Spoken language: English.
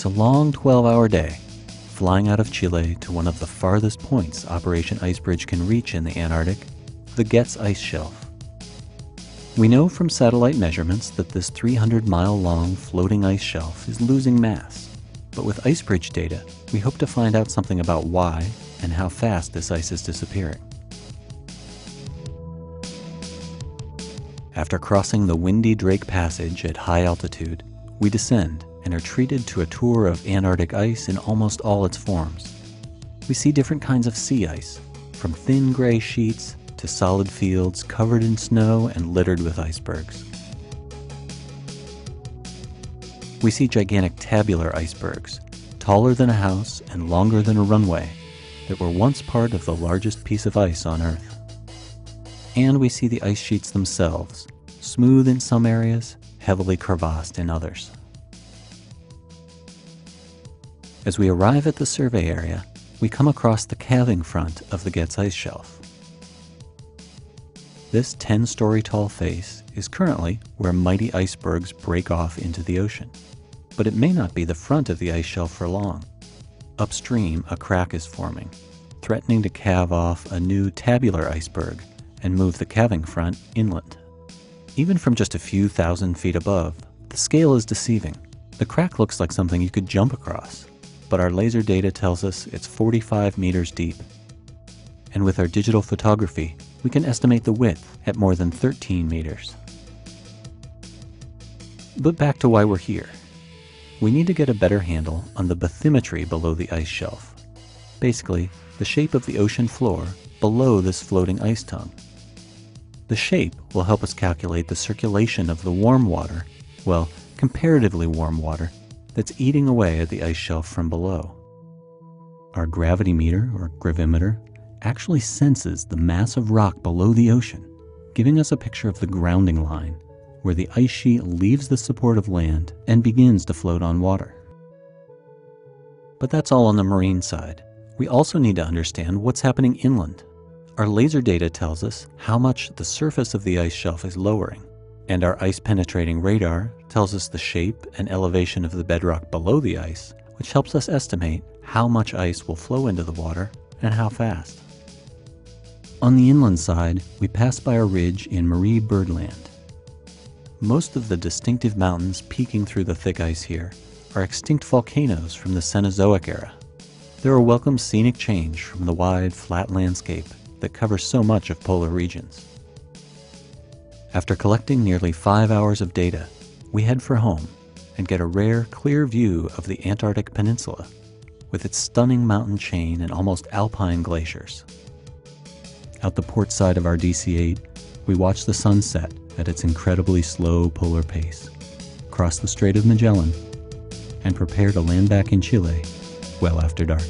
It's a long 12-hour day, flying out of Chile to one of the farthest points Operation IceBridge can reach in the Antarctic, the Getz Ice Shelf. We know from satellite measurements that this 300-mile-long floating ice shelf is losing mass, but with IceBridge data, we hope to find out something about why and how fast this ice is disappearing. After crossing the windy Drake Passage at high altitude, we descend and are treated to a tour of Antarctic ice in almost all its forms. We see different kinds of sea ice, from thin gray sheets to solid fields covered in snow and littered with icebergs. We see gigantic tabular icebergs, taller than a house and longer than a runway, that were once part of the largest piece of ice on Earth. And we see the ice sheets themselves, smooth in some areas, heavily crevassed in others. As we arrive at the survey area, we come across the calving front of the Getz Ice Shelf. This 10-story tall face is currently where mighty icebergs break off into the ocean. But it may not be the front of the ice shelf for long. Upstream, a crack is forming, threatening to calve off a new tabular iceberg and move the calving front inland. Even from just a few thousand feet above, the scale is deceiving. The crack looks like something you could jump across, but our laser data tells us it's 45 meters deep. And with our digital photography, we can estimate the width at more than 13 meters. But back to why we're here. We need to get a better handle on the bathymetry below the ice shelf. Basically, the shape of the ocean floor below this floating ice tongue. The shape will help us calculate the circulation of the warm water, well, comparatively warm water, that's eating away at the ice shelf from below. Our gravity meter, or gravimeter, actually senses the mass of rock below the ocean, giving us a picture of the grounding line, where the ice sheet leaves the support of land and begins to float on water. But that's all on the marine side. We also need to understand what's happening inland. Our laser data tells us how much the surface of the ice shelf is lowering, and our ice-penetrating radar tells us the shape and elevation of the bedrock below the ice, which helps us estimate how much ice will flow into the water and how fast. On the inland side, we pass by a ridge in Marie Birdland. Most of the distinctive mountains peeking through the thick ice here are extinct volcanoes from the Cenozoic era. They're a welcome scenic change from the wide, flat landscape that covers so much of polar regions. After collecting nearly 5 hours of data, we head for home and get a rare, clear view of the Antarctic Peninsula with its stunning mountain chain and almost alpine glaciers. Out the port side of our DC-8, we watch the sun set at its incredibly slow polar pace, cross the Strait of Magellan, and prepare to land back in Chile well after dark.